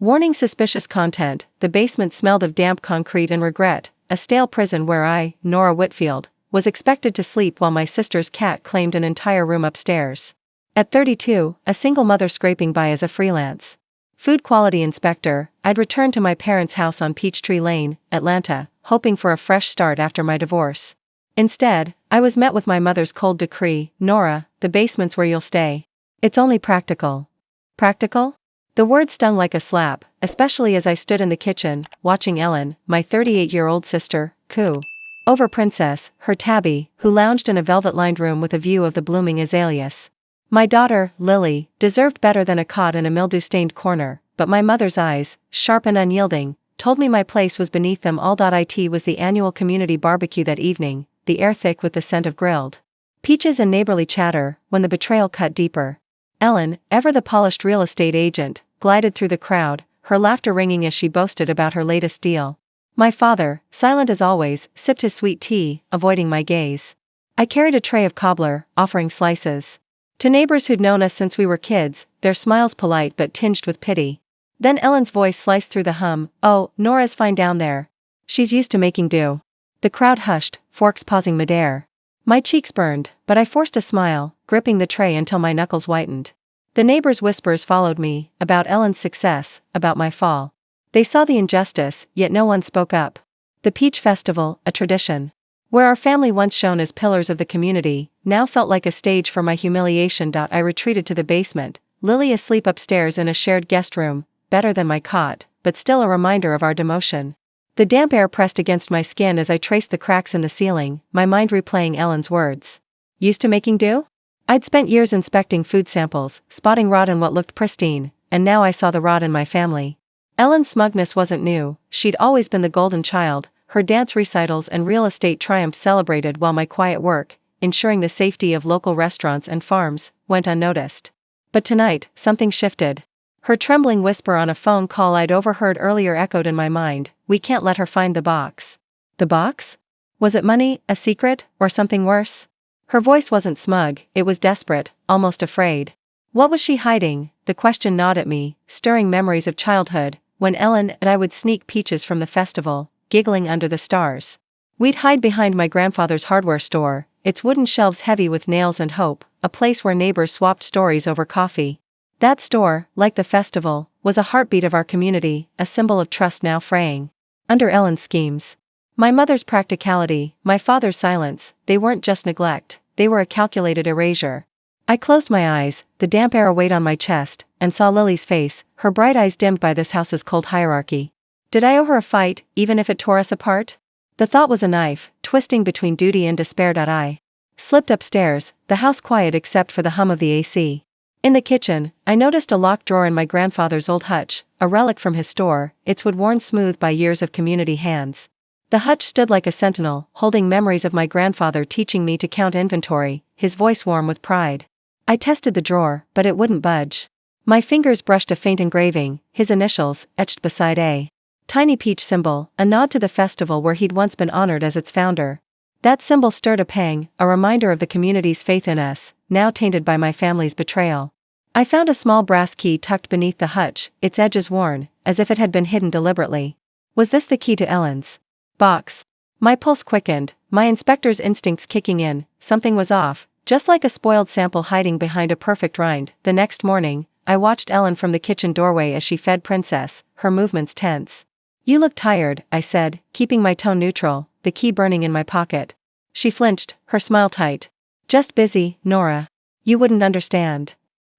Warning: suspicious content. The basement smelled of damp concrete and regret, a stale prison where I, Nora Whitfield, was expected to sleep while my sister's cat claimed an entire room upstairs. At 32, a single mother scraping by as a freelance food quality inspector, I'd returned to my parents' house on Peachtree Lane, Atlanta, hoping for a fresh start after my divorce. Instead, I was met with my mother's cold decree: Nora, the basement's where you'll stay. It's only practical. Practical? The word stung like a slap, especially as I stood in the kitchen, watching Ellen, my 38-year-old sister, coo over Princess, her tabby, who lounged in a velvet-lined room with a view of the blooming azaleas. My daughter, Lily, deserved better than a cot in a mildew-stained corner, but my mother's eyes, sharp and unyielding, told me my place was beneath them all. It was the annual community barbecue that evening, the air thick with the scent of grilled peaches and neighborly chatter, when the betrayal cut deeper. Ellen, ever the polished real estate agent, glided through the crowd, her laughter ringing as she boasted about her latest deal. My father, silent as always, sipped his sweet tea, avoiding my gaze. I carried a tray of cobbler, offering slices to neighbors who'd known us since we were kids, their smiles polite but tinged with pity. Then Ellen's voice sliced through the hum: "Oh, Nora's fine down there. She's used to making do." The crowd hushed, forks pausing midair. My cheeks burned, but I forced a smile, gripping the tray until my knuckles whitened. The neighbors' whispers followed me, about Ellen's success, about my fall. They saw the injustice, yet no one spoke up. The Peach Festival, a tradition where our family once shone as pillars of the community, now felt like a stage for my humiliation. I retreated to the basement, Lily asleep upstairs in a shared guest room, better than my cot, but still a reminder of our demotion. The damp air pressed against my skin as I traced the cracks in the ceiling, my mind replaying Ellen's words. Used to making do? I'd spent years inspecting food samples, spotting rot in what looked pristine, and now I saw the rot in my family. Ellen's smugness wasn't new, she'd always been the golden child, her dance recitals and real estate triumphs celebrated while my quiet work, ensuring the safety of local restaurants and farms, went unnoticed. But tonight, something shifted. Her trembling whisper on a phone call I'd overheard earlier echoed in my mind: "We can't let her find the box." The box? Was it money, a secret, or something worse? Her voice wasn't smug, it was desperate, almost afraid. What was she hiding? The question gnawed at me, stirring memories of childhood, when Ellen and I would sneak peaches from the festival, giggling under the stars. We'd hide behind my grandfather's hardware store, its wooden shelves heavy with nails and hope, a place where neighbors swapped stories over coffee. That store, like the festival, was a heartbeat of our community, a symbol of trust now fraying under Ellen's schemes. My mother's practicality, my father's silence, they weren't just neglect, they were a calculated erasure. I closed my eyes, the damp air weighed on my chest, and saw Lily's face, her bright eyes dimmed by this house's cold hierarchy. Did I owe her a fight, even if it tore us apart? The thought was a knife, twisting between duty and despair. I slipped upstairs, the house quiet except for the hum of the AC. In the kitchen, I noticed a locked drawer in my grandfather's old hutch, a relic from his store, its wood worn smooth by years of community hands. The hutch stood like a sentinel, holding memories of my grandfather teaching me to count inventory, his voice warm with pride. I tested the drawer, but it wouldn't budge. My fingers brushed a faint engraving, his initials, etched beside a tiny peach symbol, a nod to the festival where he'd once been honored as its founder. That symbol stirred a pang, a reminder of the community's faith in us, now tainted by my family's betrayal. I found a small brass key tucked beneath the hutch, its edges worn, as if it had been hidden deliberately. Was this the key to Ellen's box? My pulse quickened, my inspector's instincts kicking in. Something was off, just like a spoiled sample hiding behind a perfect rind. The next morning, I watched Ellen from the kitchen doorway as she fed Princess, her movements tense. "You look tired," I said, keeping my tone neutral, the key burning in my pocket. She flinched, her smile tight. "Just busy, Nora. You wouldn't understand."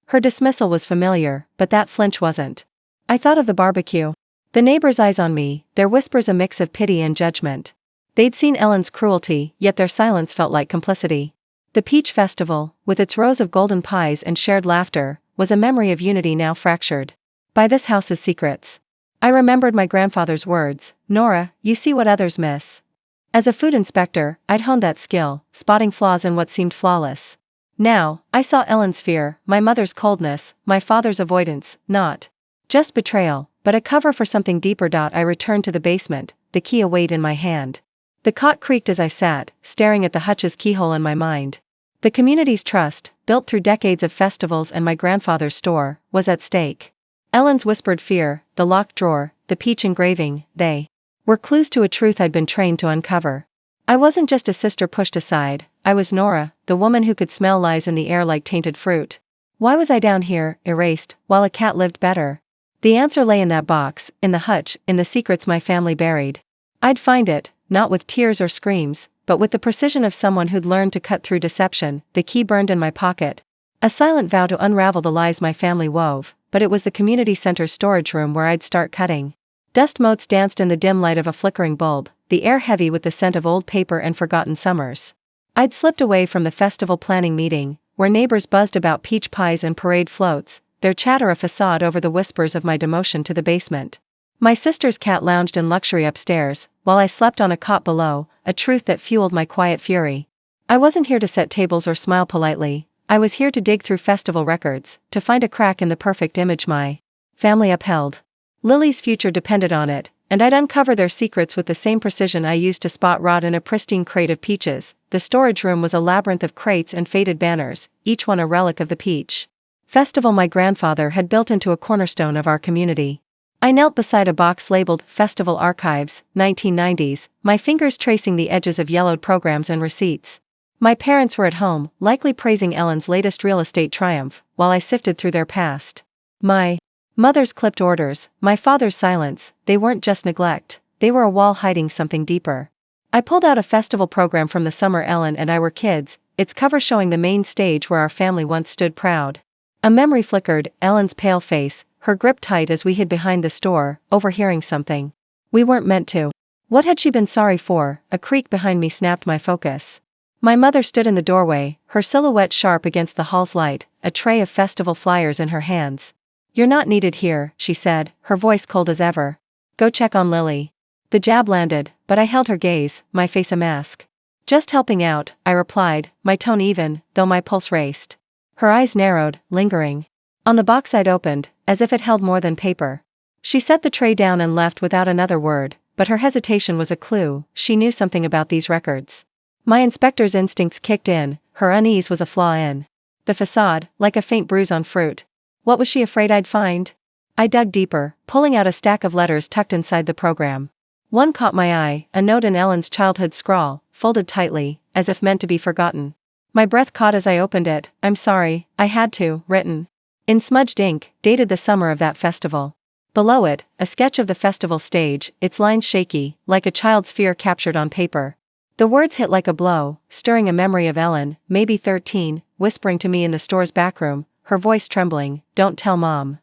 Her dismissal was familiar, but that flinch wasn't. I thought of the barbecue. The neighbors' eyes on me, their whispers a mix of pity and judgment. They'd seen Ellen's cruelty, yet their silence felt like complicity. The Peach Festival, with its rows of golden pies and shared laughter, was a memory of unity now fractured by this house's secrets. I remembered my grandfather's words: "Nora, you see what others miss." As a food inspector, I'd honed that skill, spotting flaws in what seemed flawless. Now, I saw Ellen's fear, my mother's coldness, my father's avoidance, not just betrayal, but a cover for something deeper. I returned to the basement, the key a weight in my hand. The cot creaked as I sat, staring at the hutch's keyhole in my mind. The community's trust, built through decades of festivals and my grandfather's store, was at stake. Ellen's whispered fear, the locked drawer, the peach engraving, they were clues to a truth I'd been trained to uncover. I wasn't just a sister pushed aside, I was Nora, the woman who could smell lies in the air like tainted fruit. Why was I down here, erased, while a cat lived better? The answer lay in that box, in the hutch, in the secrets my family buried. I'd find it, not with tears or screams, but with the precision of someone who'd learned to cut through deception. The key burned in my pocket. A silent vow to unravel the lies my family wove, but it was the community center's storage room where I'd start cutting. Dust motes danced in the dim light of a flickering bulb, the air heavy with the scent of old paper and forgotten summers. I'd slipped away from the festival planning meeting, where neighbors buzzed about peach pies and parade floats, their chatter a facade over the whispers of my demotion to the basement. My sister's cat lounged in luxury upstairs, while I slept on a cot below, a truth that fueled my quiet fury. I wasn't here to set tables or smile politely, I was here to dig through festival records, to find a crack in the perfect image my family upheld. Lily's future depended on it, and I'd uncover their secrets with the same precision I used to spot rot in a pristine crate of peaches. The storage room was a labyrinth of crates and faded banners, each one a relic of the peach festival my grandfather had built into a cornerstone of our community. I knelt beside a box labeled Festival Archives, 1990s, my fingers tracing the edges of yellowed programs and receipts. My parents were at home, likely praising Ellen's latest real estate triumph, while I sifted through their past. My mother's clipped orders, my father's silence, they weren't just neglect, they were a wall hiding something deeper. I pulled out a festival program from the summer Ellen and I were kids, its cover showing the main stage where our family once stood proud. A memory flickered, Ellen's pale face, her grip tight as we hid behind the store, overhearing something we weren't meant to. What had she been sorry for? A creak behind me snapped my focus. My mother stood in the doorway, her silhouette sharp against the hall's light, a tray of festival flyers in her hands. "You're not needed here," she said, her voice cold as ever. "Go check on Lily." The jab landed, but I held her gaze, my face a mask. "Just helping out," I replied, my tone even, though my pulse raced. Her eyes narrowed, lingering on the box I'd opened, as if it held more than paper. She set the tray down and left without another word, but her hesitation was a clue, she knew something about these records. My inspector's instincts kicked in, her unease was a flaw in the facade, like a faint bruise on fruit. What was she afraid I'd find? I dug deeper, pulling out a stack of letters tucked inside the program. One caught my eye, a note in Ellen's childhood scrawl, folded tightly, as if meant to be forgotten. My breath caught as I opened it. "I'm sorry, I had to," written in smudged ink, dated the summer of that festival. Below it, a sketch of the festival stage, its lines shaky, like a child's fear captured on paper. The words hit like a blow, stirring a memory of Ellen, maybe 13, whispering to me in the store's backroom, her voice trembling, "Don't tell Mom."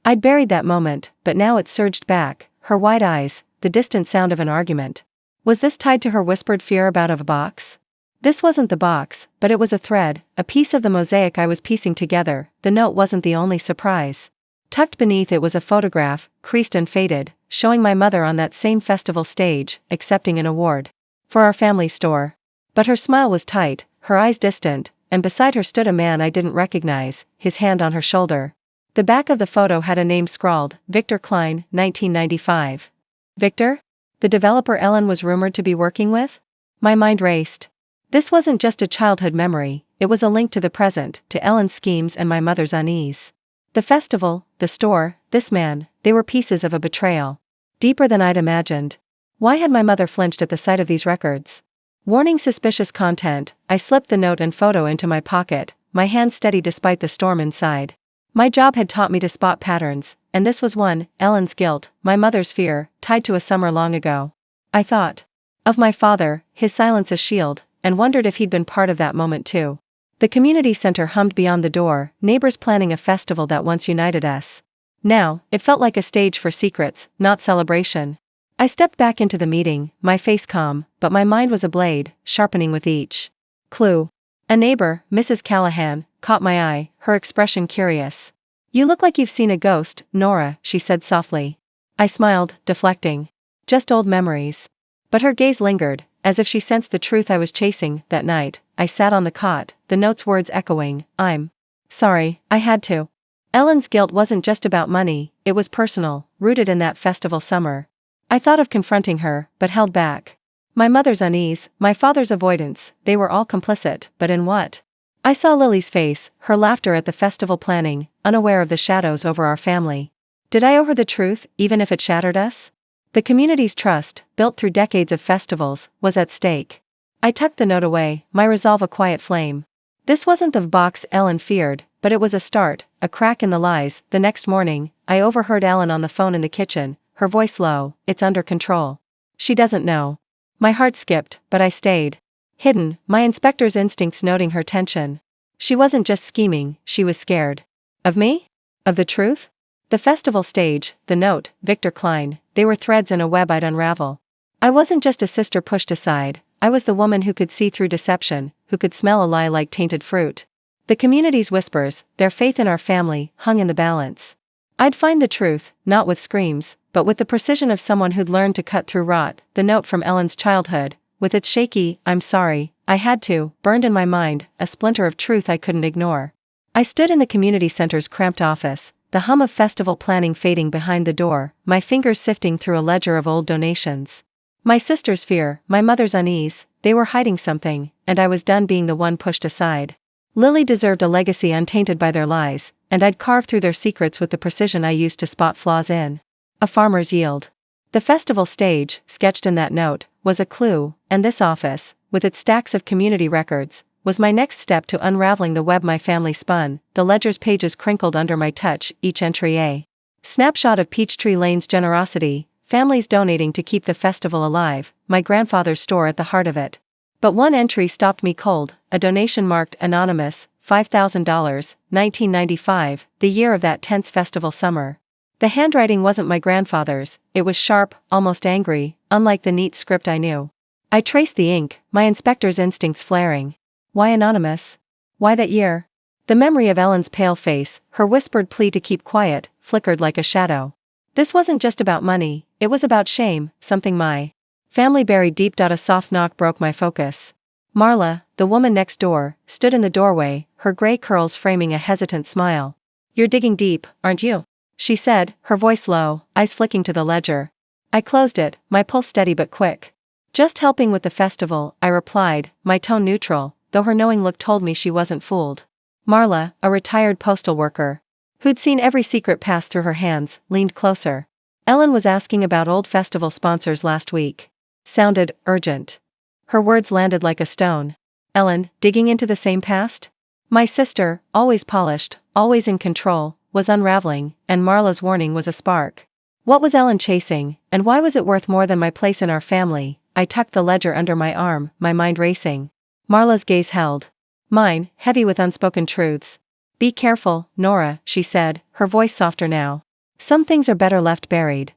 I'd buried that moment, but now it surged back, her wide eyes, the distant sound of an argument. Was this tied to her whispered fear about a box? This wasn't the box, but it was a thread, a piece of the mosaic I was piecing together. The note wasn't the only surprise. Tucked beneath it was a photograph, creased and faded, showing my mother on that same festival stage, accepting an award for our family store. But her smile was tight, her eyes distant, and beside her stood a man I didn't recognize, his hand on her shoulder. The back of the photo had a name scrawled, Victor Klein, 1995. Victor? The developer Ellen was rumored to be working with? My mind raced. This wasn't just a childhood memory, it was a link to the present, to Ellen's schemes and my mother's unease. The festival, the store, this man, they were pieces of a betrayal. Deeper than I'd imagined. Why had my mother flinched at the sight of these records? Warning suspicious content, I slipped the note and photo into my pocket, my hand steady despite the storm inside. My job had taught me to spot patterns, and this was one, Ellen's guilt, my mother's fear, tied to a summer long ago. I thought of my father, his silence a shield, and wondered if he'd been part of that moment too. The community center hummed beyond the door, neighbors planning a festival that once united us. Now, it felt like a stage for secrets, not celebration. I stepped back into the meeting, my face calm, but my mind was a blade, sharpening with each clue. A neighbor, Mrs. Callahan, caught my eye, her expression curious. "You look like you've seen a ghost, Nora," she said softly. I smiled, deflecting. "Just old memories." But her gaze lingered, as if she sensed the truth I was chasing. That night, I sat on the cot, the note's words echoing, "I'm sorry, I had to." Ellen's guilt wasn't just about money, it was personal, rooted in that festival summer. I thought of confronting her, but held back. My mother's unease, my father's avoidance, they were all complicit, but in what? I saw Lily's face, her laughter at the festival planning, unaware of the shadows over our family. Did I owe her the truth, even if it shattered us? The community's trust, built through decades of festivals, was at stake. I tucked the note away, my resolve a quiet flame. This wasn't the box Ellen feared, but it was a start, a crack in the lies. The next morning, I overheard Ellen on the phone in the kitchen, her voice low. "It's under control. She doesn't know." My heart skipped, but I stayed. Hidden, my inspector's instincts noting her tension. She wasn't just scheming, she was scared. Of me? Of the truth? The festival stage, the note, Victor Klein, they were threads in a web I'd unravel. I wasn't just a sister pushed aside, I was the woman who could see through deception, who could smell a lie like tainted fruit. The community's whispers, their faith in our family, hung in the balance. I'd find the truth, not with screams, but with the precision of someone who'd learned to cut through rot. The note from Ellen's childhood, with its shaky, "I'm sorry, I had to," burned in my mind, a splinter of truth I couldn't ignore. I stood in the community center's cramped office, the hum of festival planning fading behind the door, my fingers sifting through a ledger of old donations. My sister's fear, my mother's unease, they were hiding something, and I was done being the one pushed aside. Lily deserved a legacy untainted by their lies, and I'd carve through their secrets with the precision I used to spot flaws in. A farmer's yield. The festival stage, sketched in that note, was a clue, and this office, with its stacks of community records, was my next step to unraveling the web my family spun. The ledger's pages crinkled under my touch, each entry a snapshot of Peachtree Lane's generosity, families donating to keep the festival alive, my grandfather's store at the heart of it. But one entry stopped me cold, a donation marked anonymous, $5,000, 1995, the year of that tense festival summer. The handwriting wasn't my grandfather's, it was sharp, almost angry, unlike the neat script I knew. I traced the ink, my inspector's instincts flaring. Why anonymous? Why that year? The memory of Ellen's pale face, her whispered plea to keep quiet, flickered like a shadow. This wasn't just about money, it was about shame, something my family buried deep. A soft knock broke my focus. Marla, the woman next door, stood in the doorway, her gray curls framing a hesitant smile. "You're digging deep, aren't you?" she said, her voice low, eyes flicking to the ledger. I closed it, my pulse steady but quick. "Just helping with the festival," I replied, my tone neutral, though her knowing look told me she wasn't fooled. Marla, a retired postal worker, who'd seen every secret pass through her hands, leaned closer. "Ellen was asking about old festival sponsors last week." Sounded urgent. Her words landed like a stone. Ellen, digging into the same past? My sister, always polished, always in control, was unraveling, and Marla's warning was a spark. What was Ellen chasing, and why was it worth more than my place in our family? I tucked the ledger under my arm, my mind racing. Marla's gaze held mine, heavy with unspoken truths. "Be careful, Nora," she said, her voice softer now. "Some things are better left buried."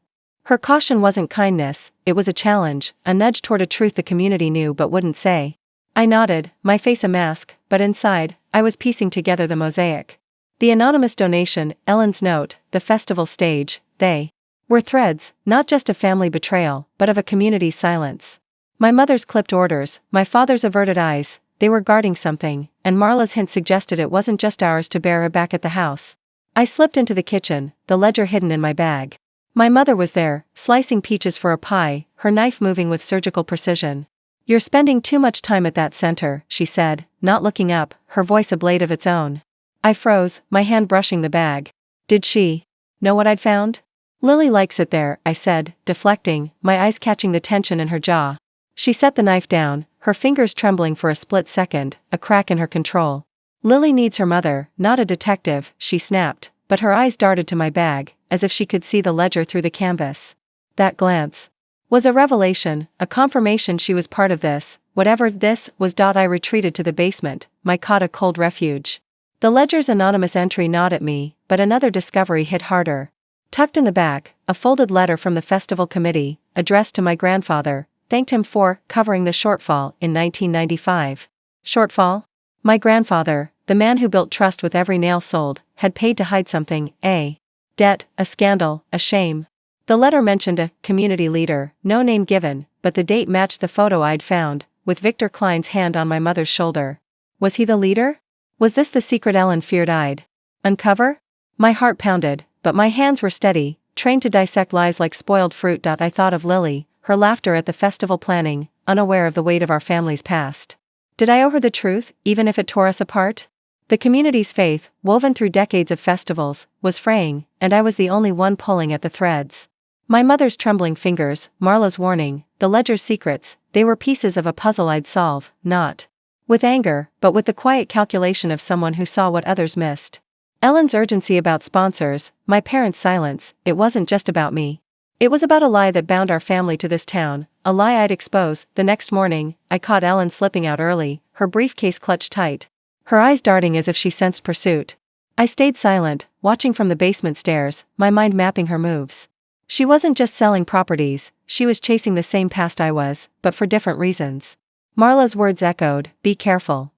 Her caution wasn't kindness, it was a challenge, a nudge toward a truth the community knew but wouldn't say. I nodded, my face a mask, but inside, I was piecing together the mosaic. The anonymous donation, Ellen's note, the festival stage, they were threads, not just of family betrayal, but of a community's silence. My mother's clipped orders, my father's averted eyes, they were guarding something, and Marla's hint suggested it wasn't just ours to bear back at the house. I slipped into the kitchen, the ledger hidden in my bag. My mother was there, slicing peaches for a pie, her knife moving with surgical precision. "You're spending too much time at that center," she said, not looking up, her voice a blade of its own. I froze, my hand brushing the bag. Did she know what I'd found? "Lily likes it there," I said, deflecting, my eyes catching the tension in her jaw. She set the knife down, her fingers trembling for a split second, a crack in her control. "Lily needs her mother, not a detective," she snapped, but her eyes darted to my bag, as if she could see the ledger through the canvas. That glance was a revelation, a confirmation she was part of this, whatever this was. I retreated to the basement, my cot a cold refuge. The ledger's anonymous entry gnawed at me, but another discovery hit harder. Tucked in the back, a folded letter from the festival committee, addressed to my grandfather, thanked him for covering the shortfall in 1995. Shortfall? My grandfather, the man who built trust with every nail sold, had paid to hide something, a debt, a scandal, a shame. The letter mentioned a community leader, no name given, but the date matched the photo I'd found, with Victor Klein's hand on my mother's shoulder. Was he the leader? Was this the secret Ellen feared I'd uncover? My heart pounded, but my hands were steady, trained to dissect lies like spoiled fruit. I thought of Lily, her laughter at the festival planning, unaware of the weight of our family's past. Did I owe her the truth, even if it tore us apart? The community's faith, woven through decades of festivals, was fraying, and I was the only one pulling at the threads. My mother's trembling fingers, Marla's warning, the ledger's secrets, they were pieces of a puzzle I'd solve, not with anger, but with the quiet calculation of someone who saw what others missed. Ellen's urgency about sponsors, my parents' silence, it wasn't just about me. It was about a lie that bound our family to this town, a lie I'd expose. The next morning, I caught Ellen slipping out early, her briefcase clutched tight, her eyes darting as if she sensed pursuit. I stayed silent, watching from the basement stairs, my mind mapping her moves. She wasn't just selling properties, she was chasing the same past I was, but for different reasons. Marla's words echoed, "Be careful."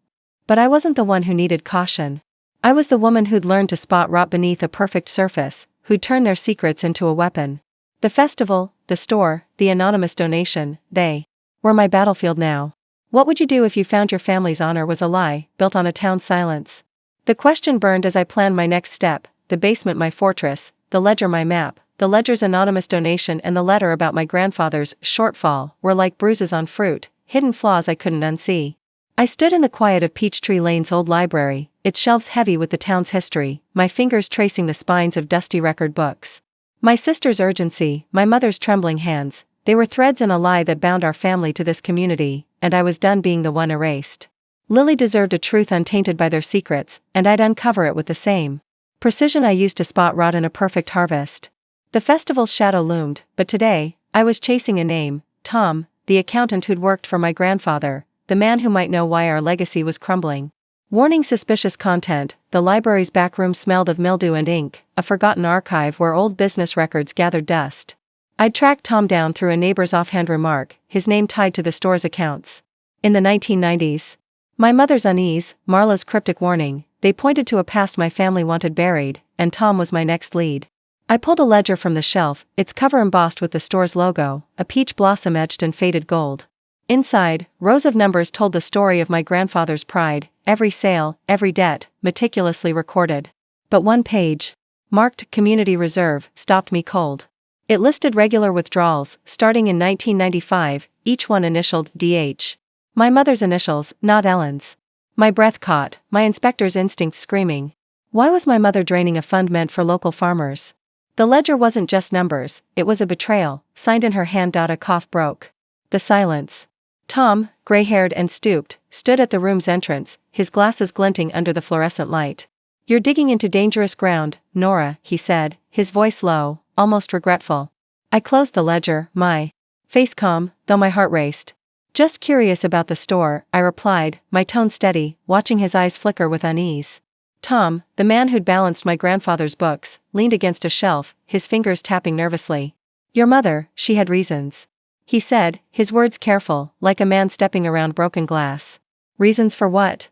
But I wasn't the one who needed caution. I was the woman who'd learned to spot rot beneath a perfect surface, who'd turn their secrets into a weapon. The festival, the store, the anonymous donation, they were my battlefield now. What would you do if you found your family's honor was a lie, built on a town's silence? The question burned as I planned my next step, the basement my fortress, the ledger my map. The ledger's anonymous donation and the letter about my grandfather's shortfall were like bruises on fruit, hidden flaws I couldn't unsee. I stood in the quiet of Peachtree Lane's old library, its shelves heavy with the town's history, my fingers tracing the spines of dusty record books. My sister's urgency, my mother's trembling hands, they were threads in a lie that bound our family to this community, and I was done being the one erased. Lily deserved a truth untainted by their secrets, and I'd uncover it with the same precision I used to spot rot in a perfect harvest. The festival's shadow loomed, but today, I was chasing a name, Tom, the accountant who'd worked for my grandfather, the man who might know why our legacy was crumbling. Warning: suspicious content. The library's back room smelled of mildew and ink, a forgotten archive where old business records gathered dust. I'd tracked Tom down through a neighbor's offhand remark, his name tied to the store's accounts. In the 1990s. My mother's unease, Marla's cryptic warning, they pointed to a past my family wanted buried, and Tom was my next lead. I pulled a ledger from the shelf, its cover embossed with the store's logo, a peach blossom etched in faded gold. Inside, rows of numbers told the story of my grandfather's pride, every sale, every debt, meticulously recorded. But one page, marked Community Reserve, stopped me cold. It listed regular withdrawals, starting in 1995, each one initialed DH. My mother's initials, not Ellen's. My breath caught, my inspector's instincts screaming. Why was my mother draining a fund meant for local farmers? The ledger wasn't just numbers, it was a betrayal, signed in her hand. A cough broke the silence. Tom, gray-haired and stooped, stood at the room's entrance, his glasses glinting under the fluorescent light. "You're digging into dangerous ground, Nora," he said, his voice low, almost regretful. I closed the ledger, my face calm, though my heart raced. "Just curious about the store," I replied, my tone steady, watching his eyes flicker with unease. Tom, the man who'd balanced my grandfather's books, leaned against a shelf, his fingers tapping nervously. "Your mother, she had reasons," he said, his words careful, like a man stepping around broken glass. "Reasons for what?"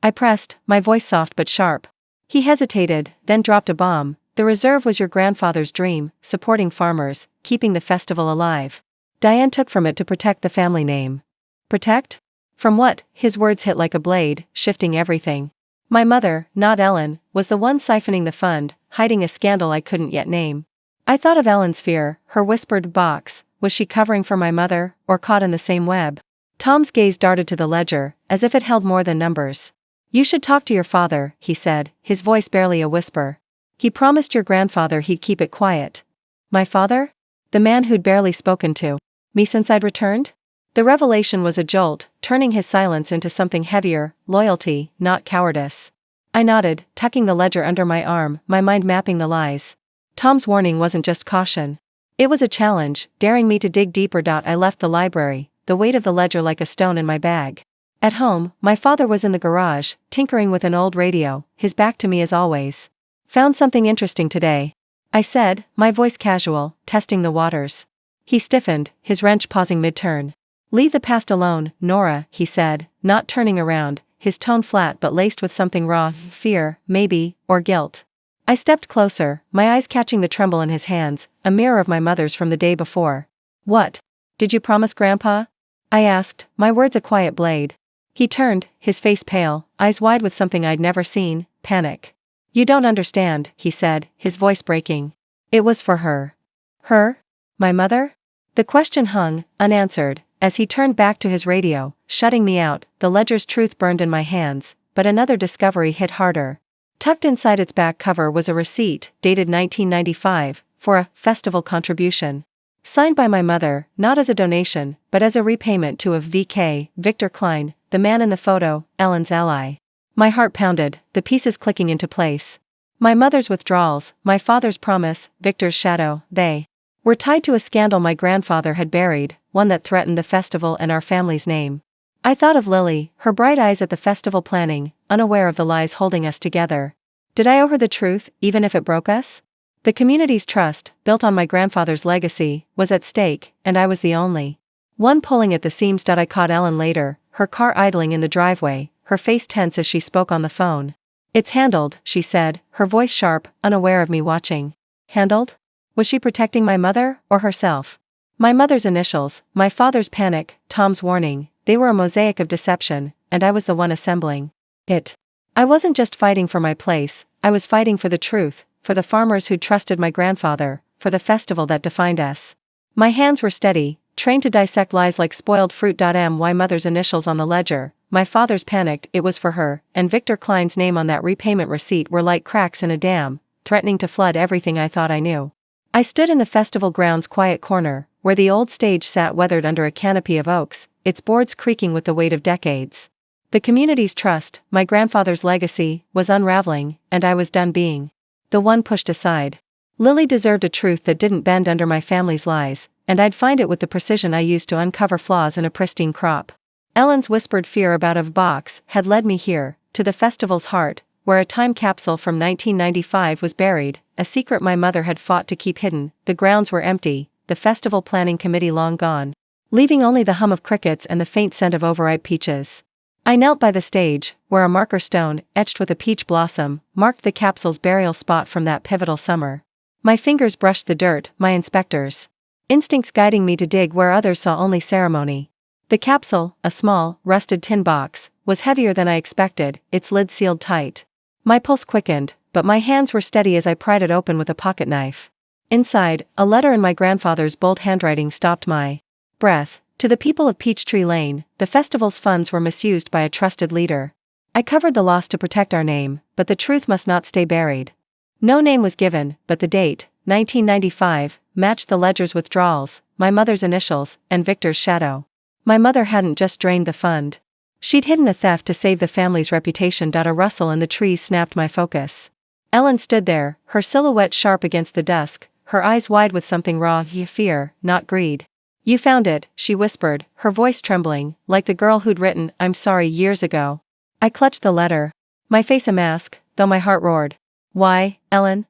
I pressed, my voice soft but sharp. He hesitated, then dropped a bomb. "The reserve was your grandfather's dream, supporting farmers, keeping the festival alive. Diane took from it to protect the family name." Protect? From what? His words hit like a blade, shifting everything. My mother, not Ellen, was the one siphoning the fund, hiding a scandal I couldn't yet name. I thought of Ellen's fear, her whispered box. Was she covering for my mother, or caught in the same web? Tom's gaze darted to the ledger, as if it held more than numbers. "You should talk to your father," he said, his voice barely a whisper. "He promised your grandfather he'd keep it quiet." My father? The man who'd barely spoken to me since I'd returned? The revelation was a jolt, turning his silence into something heavier, loyalty, not cowardice. I nodded, tucking the ledger under my arm, my mind mapping the lies. Tom's warning wasn't just caution. It was a challenge, daring me to dig deeper. I left the library, the weight of the ledger like a stone in my bag. At home, my father was in the garage, tinkering with an old radio, his back to me as always. "Found something interesting today," I said, my voice casual, testing the waters. He stiffened, his wrench pausing mid-turn. "Leave the past alone, Nora," he said, not turning around, his tone flat but laced with something raw, fear, maybe, or guilt. I stepped closer, my eyes catching the tremble in his hands, a mirror of my mother's from the day before. "What did you promise Grandpa?" I asked, my words a quiet blade. He turned, his face pale, eyes wide with something I'd never seen, panic. "You don't understand," he said, his voice breaking. "It was for her." Her? My mother? The question hung, unanswered, as he turned back to his radio, shutting me out. The ledger's truth burned in my hands, but another discovery hit harder. Tucked inside its back cover was a receipt, dated 1995, for a festival contribution. Signed by my mother, not as a donation, but as a repayment to a VK, Victor Klein, the man in the photo, Ellen's ally. My heart pounded, the pieces clicking into place. My mother's withdrawals, my father's promise, Victor's shadow, they were tied to a scandal my grandfather had buried, one that threatened the festival and our family's name. I thought of Lily, her bright eyes at the festival planning, unaware of the lies holding us together. Did I owe her the truth, even if it broke us? The community's trust, built on my grandfather's legacy, was at stake, and I was the only one pulling at the seams. I caught Ellen later, her car idling in the driveway, her face tense as she spoke on the phone. "It's handled," she said, her voice sharp, unaware of me watching. Handled? Was she protecting my mother, or herself? My mother's initials, my father's panic, Tom's warning, they were a mosaic of deception, and I was the one assembling it. I wasn't just fighting for my place, I was fighting for the truth, for the farmers who'd trusted my grandfather, for the festival that defined us. My hands were steady, trained to dissect lies like spoiled fruit. My mother's initials on the ledger, my father's panicked, it was for her, and Victor Klein's name on that repayment receipt were like cracks in a dam, threatening to flood everything I thought I knew. I stood in the festival grounds' quiet corner, where the old stage sat weathered under a canopy of oaks, its boards creaking with the weight of decades. The community's trust, my grandfather's legacy, was unraveling, and I was done being the one pushed aside. Lily deserved a truth that didn't bend under my family's lies, and I'd find it with the precision I used to uncover flaws in a pristine crop. Ellen's whispered fear about a box had led me here, to the festival's heart, where a time capsule from 1995 was buried, a secret my mother had fought to keep hidden. The grounds were empty, the festival planning committee long gone, leaving only the hum of crickets and the faint scent of overripe peaches. I knelt by the stage, where a marker stone, etched with a peach blossom, marked the capsule's burial spot from that pivotal summer. My fingers brushed the dirt, my inspectors' instincts guiding me to dig where others saw only ceremony. The capsule, a small, rusted tin box, was heavier than I expected, its lid sealed tight. My pulse quickened, but my hands were steady as I pried it open with a pocket knife. Inside, a letter in my grandfather's bold handwriting stopped my breath. To the people of Peachtree Lane, the festival's funds were misused by a trusted leader. I covered the loss to protect our name, but the truth must not stay buried. No name was given, but the date, 1995, matched the ledger's withdrawals, my mother's initials, and Victor's shadow. My mother hadn't just drained the fund. She'd hidden a theft to save the family's reputation. A rustle in the trees snapped my focus. Ellen stood there, her silhouette sharp against the dusk, her eyes wide with something raw, fear, not greed. "You found it," she whispered, her voice trembling, like the girl who'd written, "I'm sorry," years ago. I clutched the letter, my face a mask, though my heart roared. "Why, Ellen?"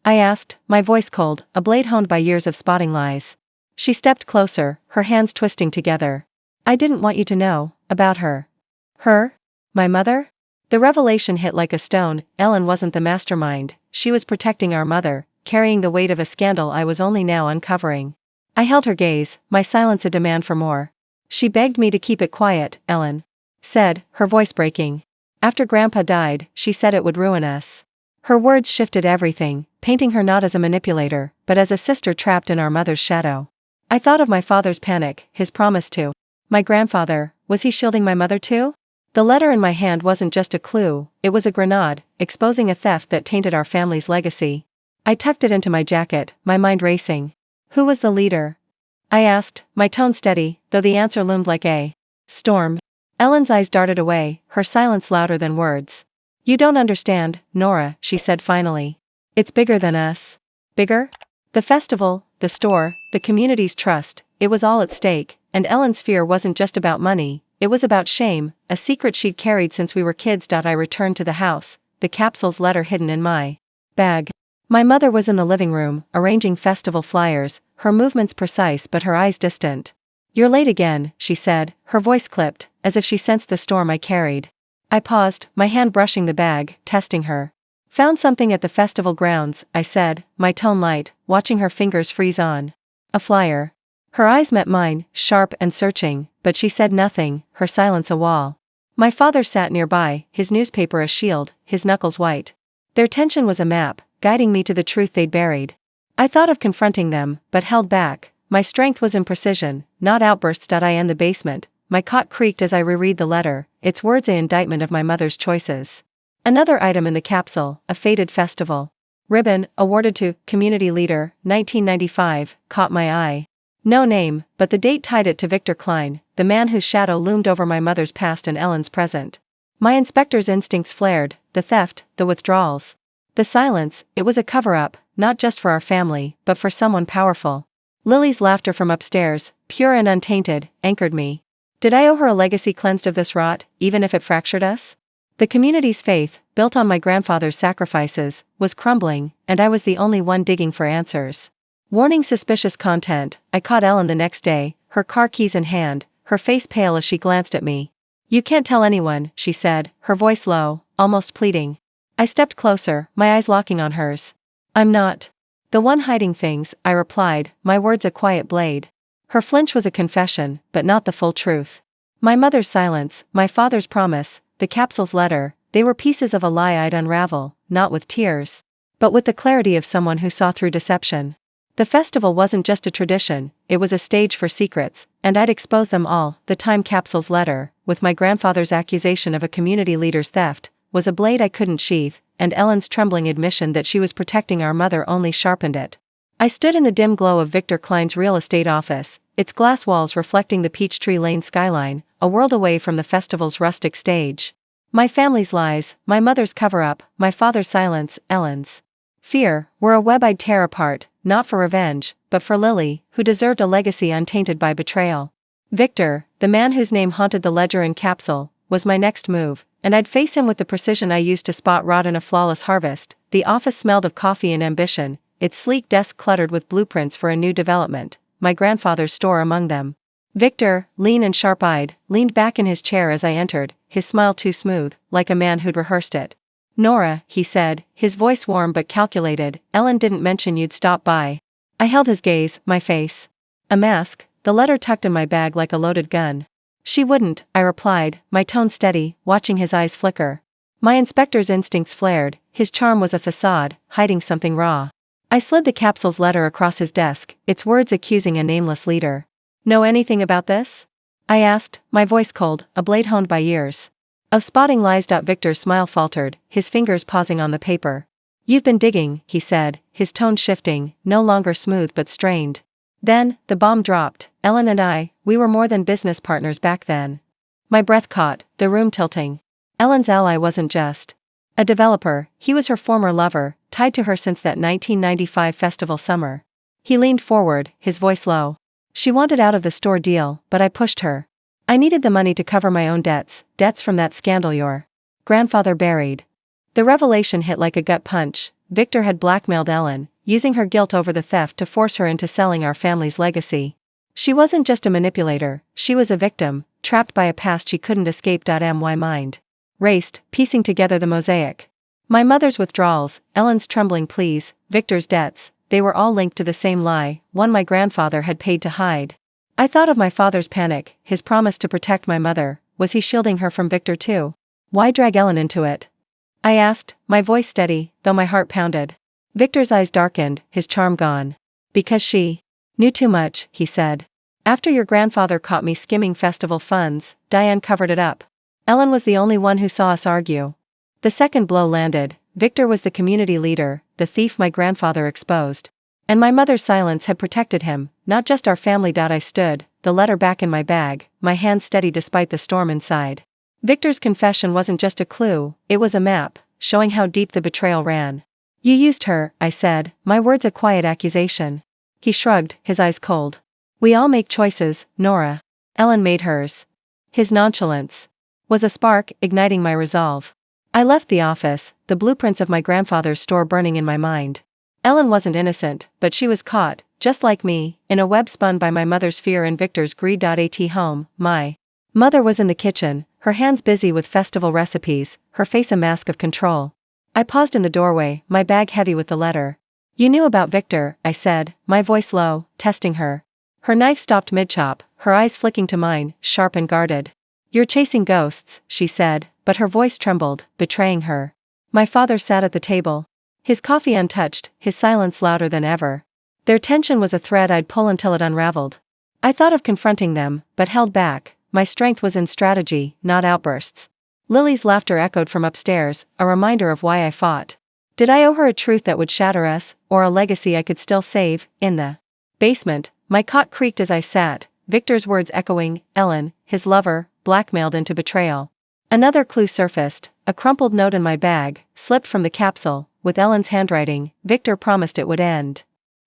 I asked, my voice cold, a blade honed by years of spotting lies. She stepped closer, her hands twisting together. "I didn't want you to know about her." Her? My mother? The revelation hit like a stone. Ellen wasn't the mastermind, she was protecting our mother, carrying the weight of a scandal I was only now uncovering. I held her gaze, my silence a demand for more. "She begged me to keep it quiet," Ellen said, her voice breaking. "After Grandpa died, she said it would ruin us." Her words shifted everything, painting her not as a manipulator, but as a sister trapped in our mother's shadow. I thought of my father's panic, his promise to my grandfather. Was he shielding my mother too? The letter in my hand wasn't just a clue, it was a grenade, exposing a theft that tainted our family's legacy. I tucked it into my jacket, my mind racing. "Who was the leader?" I asked, my tone steady, though the answer loomed like a storm. Ellen's eyes darted away, her silence louder than words. "You don't understand, Nora," she said finally. "It's bigger than us." Bigger? The festival, the store, the community's trust, it was all at stake, and Ellen's fear wasn't just about money, it was about shame, a secret she'd carried since we were kids. I returned to the house, the capsule's letter hidden in my bag. My mother was in the living room, arranging festival flyers, her movements precise but her eyes distant. "You're late again," she said, her voice clipped, as if she sensed the storm I carried. I paused, my hand brushing the bag, testing her. "Found something at the festival grounds," I said, my tone light, watching her fingers freeze on a flyer. Her eyes met mine, sharp and searching, but she said nothing, her silence a wall. My father sat nearby, his newspaper a shield, his knuckles white. Their tension was a map, guiding me to the truth they'd buried. I thought of confronting them, but held back. My strength was in precision, not outbursts. I in the basement, my cot creaked as I reread the letter, its words an indictment of my mother's choices. Another item in the capsule, a faded festival ribbon, awarded to community leader, 1995, caught my eye. No name, but the date tied it to Victor Klein, the man whose shadow loomed over my mother's past and Ellen's present. My inspector's instincts flared, the theft, the withdrawals. The silence, it was a cover-up, not just for our family, but for someone powerful. Lily's laughter from upstairs, pure and untainted, anchored me. Did I owe her a legacy cleansed of this rot, even if it fractured us? The community's faith, built on my grandfather's sacrifices, was crumbling, and I was the only one digging for answers. Warning suspicious content, I caught Ellen the next day, her car keys in hand, her face pale as she glanced at me. "You can't tell anyone," she said, her voice low, almost pleading. I stepped closer, my eyes locking on hers. "I'm not the one hiding things," I replied, my words a quiet blade. Her flinch was a confession, but not the full truth. My mother's silence, my father's promise, the capsule's letter, they were pieces of a lie I'd unravel, not with tears, but with the clarity of someone who saw through deception. The festival wasn't just a tradition, it was a stage for secrets, and I'd expose them all. The time capsule's letter, with my grandfather's accusation of a community leader's theft, was a blade I couldn't sheath, and Ellen's trembling admission that she was protecting our mother only sharpened it. I stood in the dim glow of Victor Klein's real estate office, its glass walls reflecting the Peachtree Lane skyline, a world away from the festival's rustic stage. My family's lies, my mother's cover-up, my father's silence, Ellen's fear, were a web I'd tear apart, not for revenge, but for Lily, who deserved a legacy untainted by betrayal. Victor, the man whose name haunted the ledger and capsule, was my next move, and I'd face him with the precision I used to spot rot in a flawless harvest. The office smelled of coffee and ambition, its sleek desk cluttered with blueprints for a new development, my grandfather's store among them. Victor, lean and sharp-eyed, leaned back in his chair as I entered, his smile too smooth, like a man who'd rehearsed it. "Nora," he said, his voice warm but calculated, "Ellen didn't mention you'd stop by." I held his gaze, my face a mask, the letter tucked in my bag like a loaded gun. "She wouldn't," I replied, my tone steady, watching his eyes flicker. My inspector's instincts flared, his charm was a facade, hiding something raw. I slid the capsule's letter across his desk, its words accusing a nameless leader. "Know anything about this?" I asked, my voice cold, a blade honed by years. Of spotting lies. Victor's smile faltered, his fingers pausing on the paper. "You've been digging," he said, his tone shifting, no longer smooth but strained. Then, the bomb dropped. Ellen and I, we were more than business partners back then. My breath caught, the room tilting. Ellen's ally wasn't just a developer, he was her former lover, tied to her since that 1995 festival summer. He leaned forward, his voice low. "She wanted out of the store deal, but I pushed her. I needed the money to cover my own debts from that scandal your grandfather buried." The revelation hit like a gut punch. Victor had blackmailed Ellen, using her guilt over the theft to force her into selling our family's legacy. She wasn't just a manipulator, she was a victim, trapped by a past she couldn't escape. My mind raced, piecing together the mosaic. My mother's withdrawals, Ellen's trembling pleas, Victor's debts, they were all linked to the same lie, one my grandfather had paid to hide. I thought of my father's panic, his promise to protect my mother. Was he shielding her from Victor too? Why drag Ellen into it? I asked, my voice steady, though my heart pounded. Victor's eyes darkened, his charm gone. "Because she knew too much," he said. "After your grandfather caught me skimming festival funds, Diane covered it up. Ellen was the only one who saw us argue." The second blow landed. Victor was the community leader, the thief my grandfather exposed. And my mother's silence had protected him, not just our family. I stood, the letter back in my bag, my hands steady despite the storm inside. Victor's confession wasn't just a clue, it was a map, showing how deep the betrayal ran. "You used her," I said, my words a quiet accusation. He shrugged, his eyes cold. "We all make choices, Nora. Ellen made hers." His nonchalance was a spark, igniting my resolve. I left the office, the blueprints of my grandfather's store burning in my mind. Ellen wasn't innocent, but she was caught, just like me, in a web spun by my mother's fear and Victor's greed. At home, my mother was in the kitchen, her hands busy with festival recipes, her face a mask of control. I paused in the doorway, my bag heavy with the letter. "You knew about Victor," I said, my voice low, testing her. Her knife stopped mid-chop, her eyes flicking to mine, sharp and guarded. "You're chasing ghosts," she said, but her voice trembled, betraying her. My father sat at the table, his coffee untouched, his silence louder than ever. Their tension was a thread I'd pull until it unraveled. I thought of confronting them, but held back, my strength was in strategy, not outbursts. Lily's laughter echoed from upstairs, a reminder of why I fought. Did I owe her a truth that would shatter us, or a legacy I could still save? In the basement, my cot creaked as I sat, Victor's words echoing, Ellen, his lover, blackmailed into betrayal. Another clue surfaced, a crumpled note in my bag, slipped from the capsule, with Ellen's handwriting. Victor promised it would end.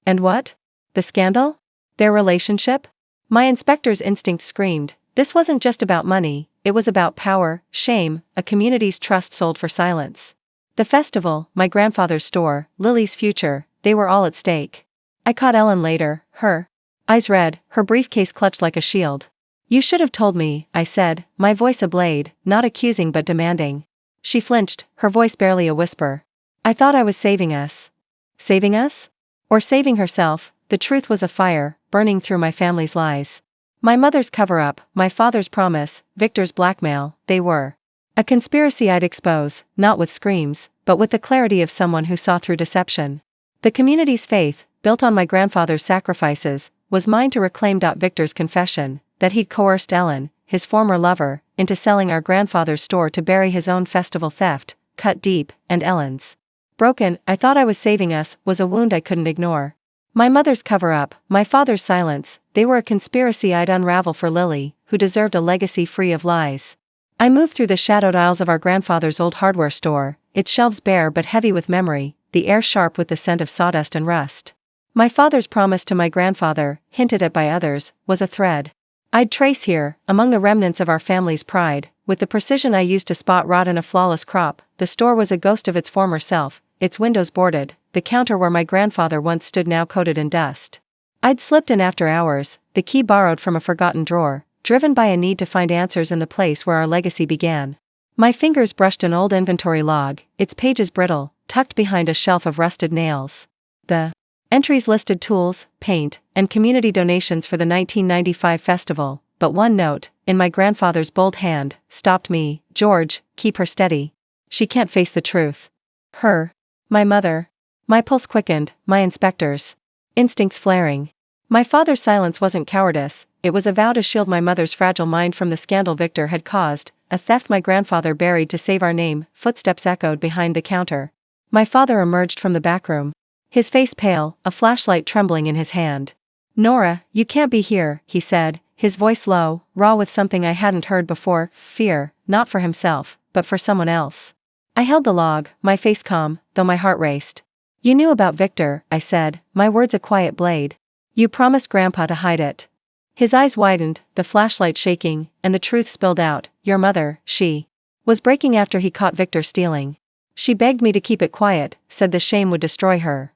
And what? The scandal? Their relationship? My inspector's instinct screamed, this wasn't just about money, it was about power, shame, a community's trust sold for silence. The festival, my grandfather's store, Lily's future, they were all at stake. I caught Ellen later, her eyes red, her briefcase clutched like a shield. You should have told me, I said, my voice a blade, not accusing but demanding. She flinched, her voice barely a whisper. I thought I was saving us. Saving us? Or saving herself? The truth was a fire, burning through my family's lies. My mother's cover-up, my father's promise, Victor's blackmail, they were a conspiracy I'd expose, not with screams, but with the clarity of someone who saw through deception. The community's faith, built on my grandfather's sacrifices, was mine to reclaim. Victor's confession, that he'd coerced Ellen, his former lover, into selling our grandfather's store to bury his own festival theft, cut deep, and Ellen's broken, I thought I was saving us, was a wound I couldn't ignore. My mother's cover-up, my father's silence, they were a conspiracy I'd unravel for Lily, who deserved a legacy free of lies. I moved through the shadowed aisles of our grandfather's old hardware store, its shelves bare but heavy with memory, the air sharp with the scent of sawdust and rust. My father's promise to my grandfather, hinted at by others, was a thread I'd trace here, among the remnants of our family's pride, with the precision I used to spot rot in a flawless crop. The store was a ghost of its former self, its windows boarded, the counter where my grandfather once stood now coated in dust. I'd slipped in after hours, the key borrowed from a forgotten drawer, driven by a need to find answers in the place where our legacy began. My fingers brushed an old inventory log, its pages brittle, tucked behind a shelf of rusted nails. The entries listed tools, paint, and community donations for the 1995 festival, but one note, in my grandfather's bold hand, stopped me. George, keep her steady. She can't face the truth. Her. My mother. My pulse quickened, my inspector's instincts flaring. My father's silence wasn't cowardice, it was a vow to shield my mother's fragile mind from the scandal Victor had caused, a theft my grandfather buried to save our name. Footsteps echoed behind the counter. My father emerged from the back room. His face pale, a flashlight trembling in his hand. Nora, you can't be here, he said, his voice low, raw with something I hadn't heard before, fear, not for himself, but for someone else. I held the log, my face calm, though my heart raced. You knew about Victor, I said, my words a quiet blade. You promised Grandpa to hide it. His eyes widened, the flashlight shaking, and the truth spilled out. Your mother, she was breaking after he caught Victor stealing. She begged me to keep it quiet, said the shame would destroy her.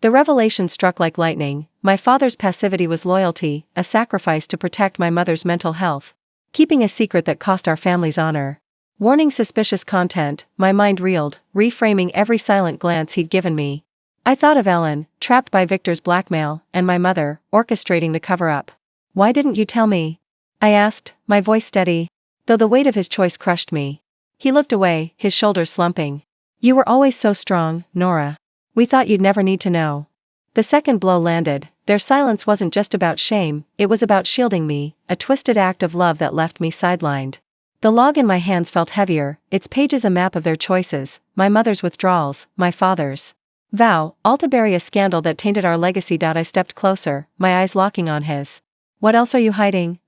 The revelation struck like lightning. My father's passivity was loyalty, a sacrifice to protect my mother's mental health. Keeping a secret that cost our family's honor. Warning suspicious content, my mind reeled, reframing every silent glance he'd given me. I thought of Ellen, trapped by Victor's blackmail, and my mother, orchestrating the cover-up. Why didn't you tell me? I asked, my voice steady, though the weight of his choice crushed me. He looked away, his shoulders slumping. You were always so strong, Nora. We thought you'd never need to know. The second blow landed. Their silence wasn't just about shame, it was about shielding me, a twisted act of love that left me sidelined. The log in my hands felt heavier, its pages a map of their choices, my mother's withdrawals, my father's vow, all to bury a scandal that tainted our legacy. I stepped closer, my eyes locking on his. What else are you hiding?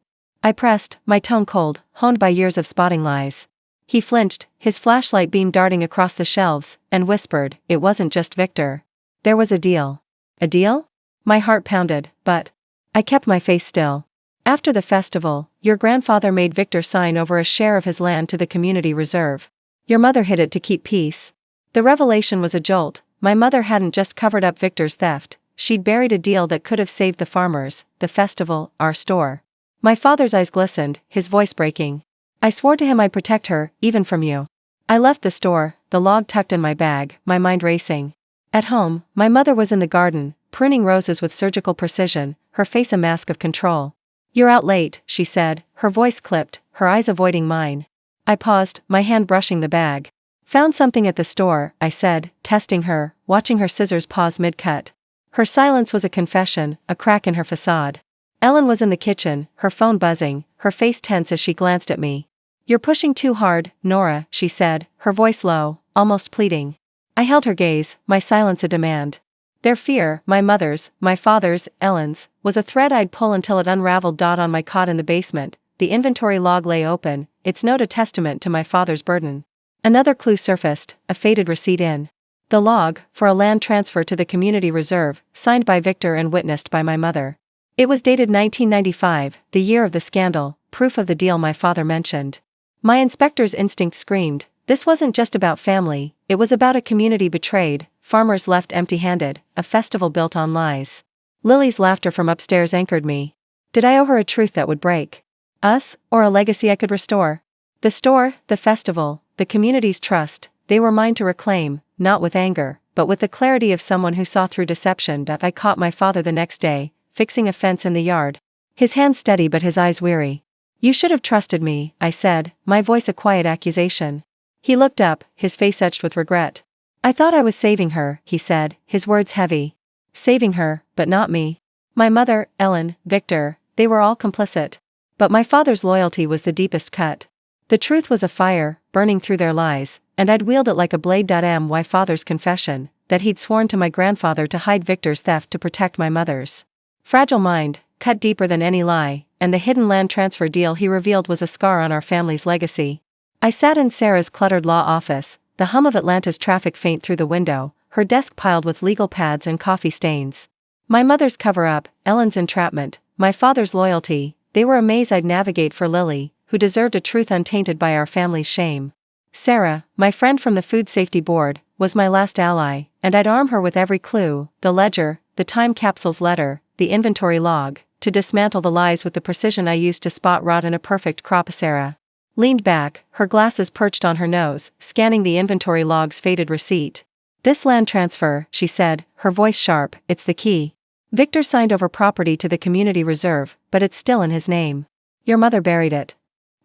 I pressed, my tone cold, honed by years of spotting lies. He flinched, his flashlight beam darting across the shelves, and whispered, it wasn't just Victor. There was a deal. A deal? My heart pounded, but I kept my face still. After the festival, your grandfather made Victor sign over a share of his land to the community reserve. Your mother hid it to keep peace. The revelation was a jolt. My mother hadn't just covered up Victor's theft, she'd buried a deal that could have saved the farmers, the festival, our store. My father's eyes glistened, his voice breaking. I swore to him I'd protect her, even from you. I left the store, the log tucked in my bag, my mind racing. At home, my mother was in the garden, pruning roses with surgical precision, her face a mask of control. You're out late, she said, her voice clipped, her eyes avoiding mine. I paused, my hand brushing the bag. Found something at the store, I said, testing her, watching her scissors pause mid-cut. Her silence was a confession, a crack in her facade. Ellen was in the kitchen, her phone buzzing, her face tense as she glanced at me. "You're pushing too hard, Nora," she said, her voice low, almost pleading. I held her gaze, my silence a demand. Their fear, my mother's, my father's, Ellen's, was a thread I'd pull until it unraveled. On my cot in the basement, the inventory log lay open, its note a testament to my father's burden. Another clue surfaced, a faded receipt in the log, for a land transfer to the community reserve, signed by Victor and witnessed by my mother. It was dated 1995, the year of the scandal, proof of the deal my father mentioned. My inspector's instinct screamed, this wasn't just about family, it was about a community betrayed, farmers left empty-handed, a festival built on lies. Lily's laughter from upstairs anchored me. Did I owe her a truth that would break us, or a legacy I could restore? The store, the festival, the community's trust, they were mine to reclaim, not with anger, but with the clarity of someone who saw through deception. I caught my father the next day, fixing a fence in the yard. His hands steady but his eyes weary. "You should have trusted me," I said, my voice a quiet accusation. He looked up, his face etched with regret. "I thought I was saving her," he said, his words heavy. Saving her, but not me. My mother, Ellen, Victor, they were all complicit. But my father's loyalty was the deepest cut. The truth was a fire, burning through their lies, and I'd wield it like a blade. My father's confession, that he'd sworn to my grandfather to hide Victor's theft to protect my mother's fragile mind, cut deeper than any lie, and the hidden land transfer deal he revealed was a scar on our family's legacy. I sat in Sarah's cluttered law office, the hum of Atlanta's traffic faint through the window, her desk piled with legal pads and coffee stains. My mother's cover-up, Ellen's entrapment, my father's loyalty, they were a maze I'd navigate for Lily, who deserved a truth untainted by our family's shame. Sarah, my friend from the Food Safety Board, was my last ally, and I'd arm her with every clue, the ledger, the time capsule's letter, the inventory log, to dismantle the lies with the precision I used to spot rot in a perfect crop. Sarah leaned back, her glasses perched on her nose, scanning the inventory log's faded receipt. "This land transfer," she said, her voice sharp, "it's the key. Victor signed over property to the community reserve, but it's still in his name. Your mother buried it."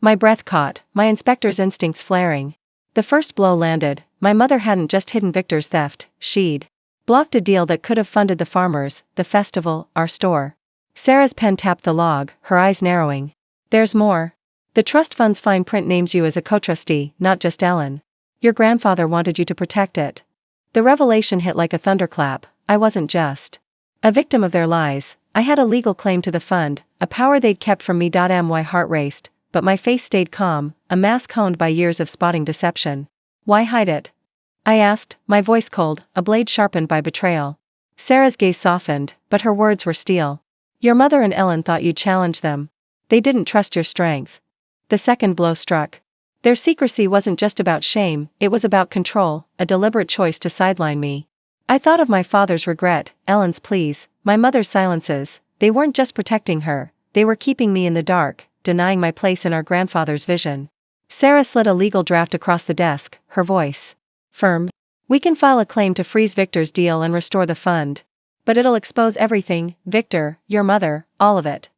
My breath caught, my inspector's instincts flaring. The first blow landed. My mother hadn't just hidden Victor's theft, she'd blocked a deal that could have funded the farmers, the festival, our store. Sarah's pen tapped the log, her eyes narrowing. "There's more. The trust fund's fine print names you as a co-trustee, not just Ellen. Your grandfather wanted you to protect it." The revelation hit like a thunderclap. I wasn't just a victim of their lies, I had a legal claim to the fund, a power they'd kept from me. My heart raced, but my face stayed calm, a mask honed by years of spotting deception. "Why hide it?" I asked, my voice cold, a blade sharpened by betrayal. Sarah's gaze softened, but her words were steel. "Your mother and Ellen thought you'd challenge them. They didn't trust your strength." The second blow struck. Their secrecy wasn't just about shame, it was about control, a deliberate choice to sideline me. I thought of my father's regret, Ellen's pleas, my mother's silences. They weren't just protecting her, they were keeping me in the dark, denying my place in our grandfather's vision. Sarah slid a legal draft across the desk, her voice firm. "We can file a claim to freeze Victor's deal and restore the fund. But it'll expose everything, Victor, your mother, all of it."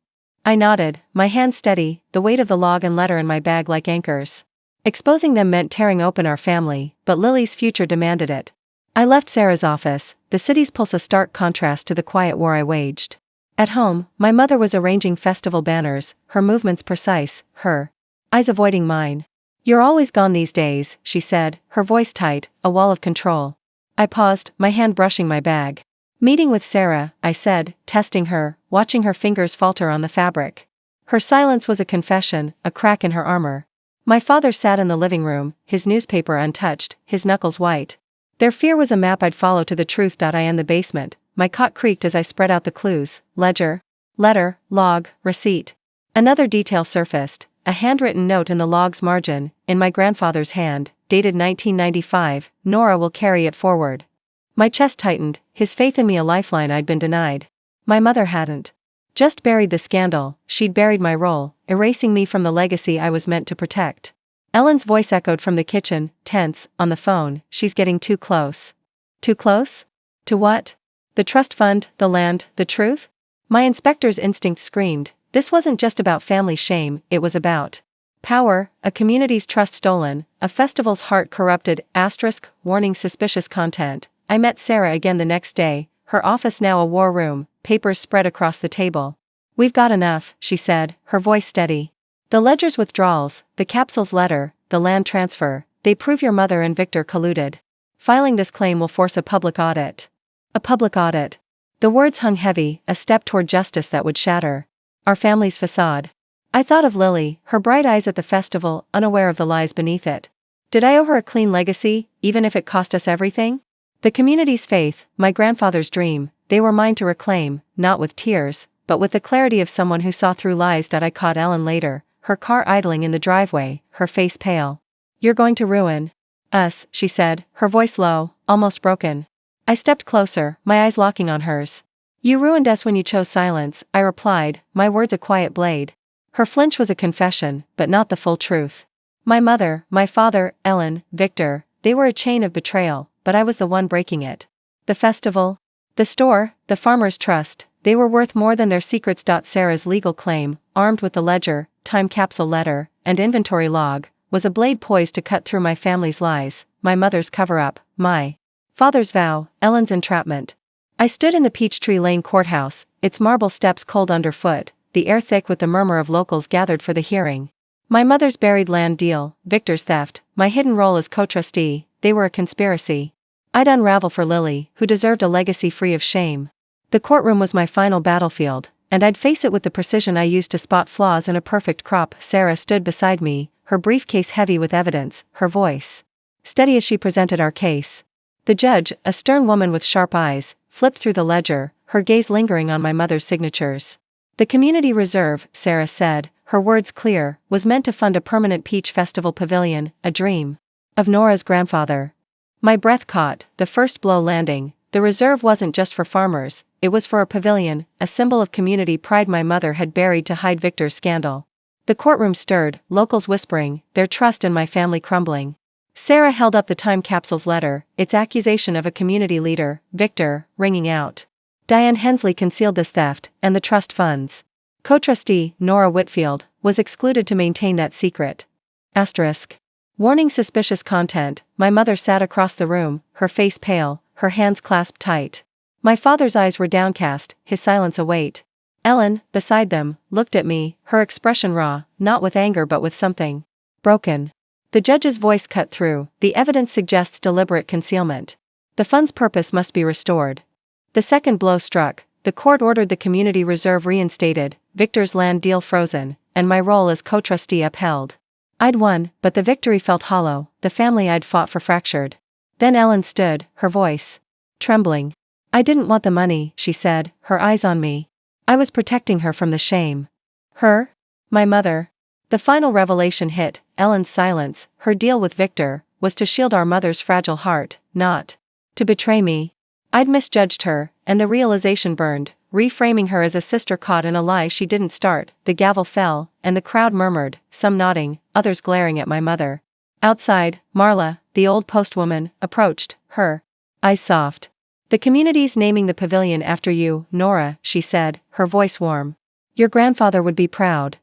I nodded, my hands steady, the weight of the log and letter in my bag like anchors. Exposing them meant tearing open our family, but Lily's future demanded it. I left Sarah's office, the city's pulse a stark contrast to the quiet war I waged. At home, my mother was arranging festival banners, her movements precise, her eyes avoiding mine. "You're always gone these days," she said, her voice tight, a wall of control. I paused, my hand brushing my bag. "Meeting with Sarah," I said, testing her, watching her fingers falter on the fabric. Her silence was a confession, a crack in her armor. My father sat in the living room, his newspaper untouched, his knuckles white. Their fear was a map I'd follow to the truth. I in the basement, my cot creaked as I spread out the clues, ledger, letter, log, receipt. Another detail surfaced, a handwritten note in the log's margin, in my grandfather's hand, dated 1995, "Nora will carry it forward." My chest tightened, his faith in me a lifeline I'd been denied. My mother hadn't just buried the scandal, she'd buried my role, erasing me from the legacy I was meant to protect. Ellen's voice echoed from the kitchen, tense, on the phone. "She's getting too close." Too close? To what? The trust fund, the land, the truth? My inspector's instinct screamed, this wasn't just about family shame, it was about power, a community's trust stolen, a festival's heart corrupted, warning suspicious content. I met Sarah again the next day, her office now a war room, papers spread across the table. We've got enough, she said, her voice steady. The ledger's withdrawals, the capsule's letter, the land transfer, they prove your mother and Victor colluded. Filing this claim will force a public audit. A public audit. The words hung heavy, a step toward justice that would shatter our family's facade. I thought of Lily, her bright eyes at the festival, unaware of the lies beneath it. Did I owe her a clean legacy, even if it cost us everything? The community's faith, my grandfather's dream, they were mine to reclaim, not with tears, but with the clarity of someone who saw through lies. I caught Ellen later, her car idling in the driveway, her face pale. You're going to ruin us, she said, her voice low, almost broken. I stepped closer, my eyes locking on hers. You ruined us when you chose silence, I replied, my words a quiet blade. Her flinch was a confession, but not the full truth. My mother, my father, Ellen, Victor, they were a chain of betrayal, but I was the one breaking it. The festival, the store, the farmer's trust, they were worth more than their secrets. Sarah's legal claim, armed with the ledger, time capsule letter, and inventory log, was a blade poised to cut through my family's lies, my mother's cover-up, my father's vow, Ellen's entrapment. I stood in the Peachtree Lane courthouse, its marble steps cold underfoot, the air thick with the murmur of locals gathered for the hearing. My mother's buried land deal, Victor's theft, my hidden role as co-trustee, they were a conspiracy. I'd unravel for Lily, who deserved a legacy free of shame. The courtroom was my final battlefield, and I'd face it with the precision I used to spot flaws in a perfect crop. Sarah stood beside me, her briefcase heavy with evidence, her voice steady as she presented our case. The judge, a stern woman with sharp eyes, flipped through the ledger, her gaze lingering on my mother's signatures. The community reserve, Sarah said, her words clear, was meant to fund a permanent Peach Festival pavilion, a dream of Nora's grandfather. My breath caught, the first blow landing. The reserve wasn't just for farmers, it was for a pavilion, a symbol of community pride my mother had buried to hide Victor's scandal. The courtroom stirred, locals whispering, their trust in my family crumbling. Sarah held up the time capsule's letter, its accusation of a community leader, Victor, ringing out. Diane Hensley concealed this theft, and the trust funds. Co-trustee, Nora Whitfield, was excluded to maintain that secret. Asterisk. Warning suspicious content. My mother sat across the room, her face pale, her hands clasped tight. My father's eyes were downcast, his silence a weight. Ellen, beside them, looked at me, her expression raw, not with anger but with something broken. The judge's voice cut through, the evidence suggests deliberate concealment. The fund's purpose must be restored. The second blow struck, the court ordered the community reserve reinstated, Victor's land deal frozen, and my role as co-trustee upheld. I'd won, but the victory felt hollow, the family I'd fought for fractured. Then Ellen stood, her voice trembling. I didn't want the money, she said, her eyes on me. I was protecting her from the shame. Her? My mother. The final revelation hit, Ellen's silence, her deal with Victor, was to shield our mother's fragile heart, not to betray me. I'd misjudged her, and the realization burned, reframing her as a sister caught in a lie she didn't start. The gavel fell, and the crowd murmured, some nodding, others glaring at my mother. Outside, Marla, the old postwoman, approached, her eyes soft. The community's naming the pavilion after you, Nora, she said, her voice warm. Your grandfather would be proud.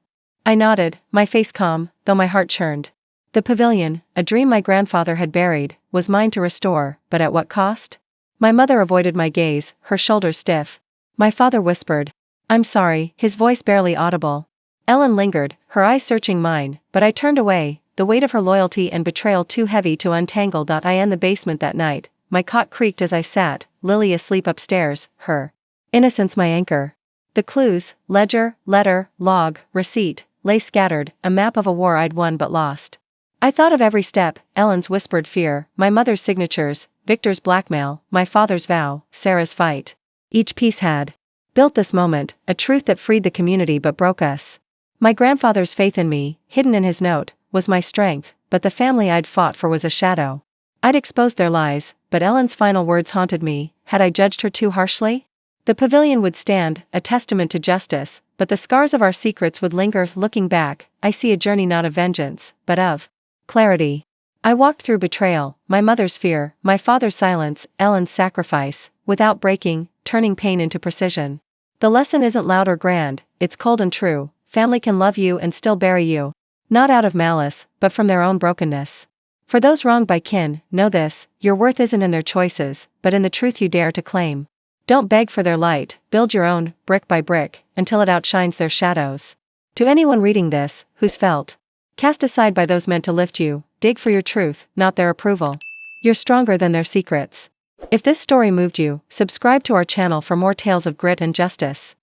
I nodded, my face calm, though my heart churned. The pavilion, a dream my grandfather had buried, was mine to restore, but at what cost? My mother avoided my gaze, her shoulders stiff. My father whispered, I'm sorry, his voice barely audible. Ellen lingered, her eyes searching mine, but I turned away, the weight of her loyalty and betrayal too heavy to untangle. I in the basement that night, my cot creaked as I sat, Lily asleep upstairs, her innocence my anchor. The clues, ledger, letter, log, receipt, lay scattered, a map of a war I'd won but lost. I thought of every step, Ellen's whispered fear, my mother's signatures, Victor's blackmail, my father's vow, Sarah's fight. Each piece had built this moment, a truth that freed the community but broke us. My grandfather's faith in me, hidden in his note, was my strength, but the family I'd fought for was a shadow. I'd exposed their lies, but Ellen's final words haunted me. Had I judged her too harshly? The pavilion would stand, a testament to justice, but the scars of our secrets would linger. Looking back, I see a journey not of vengeance, but of clarity. I walked through betrayal, my mother's fear, my father's silence, Ellen's sacrifice, without breaking, turning pain into precision. The lesson isn't loud or grand, it's cold and true. Family can love you and still bury you. Not out of malice, but from their own brokenness. For those wronged by kin, know this, your worth isn't in their choices, but in the truth you dare to claim. Don't beg for their light, build your own, brick by brick, until it outshines their shadows. To anyone reading this, who's felt cast aside by those meant to lift you, dig for your truth, not their approval. You're stronger than their secrets. If this story moved you, subscribe to our channel for more tales of grit and justice.